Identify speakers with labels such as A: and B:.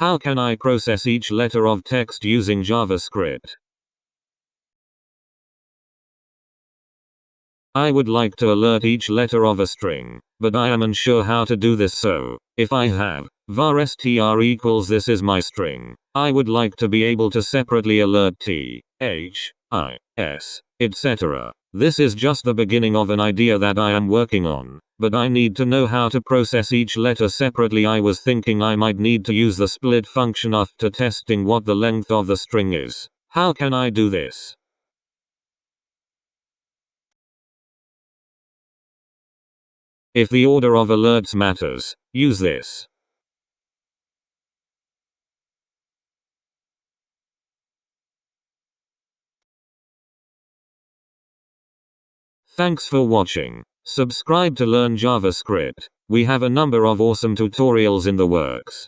A: How can I process each letter of text using JavaScript? I would like to alert each letter of a string, but I am unsure how to do this, so if I have var str equals this is my string, I would like to be able to separately alert t, h, I, s, etc. This is just the beginning of an idea that I am working on, but I need to know how to process each letter separately. I was thinking I might need to use the split function after testing what the length of the string is. How can I do this? If the order of alerts matters, use this. Thanks for watching. Subscribe to learn JavaScript. We have a number of awesome tutorials in the works.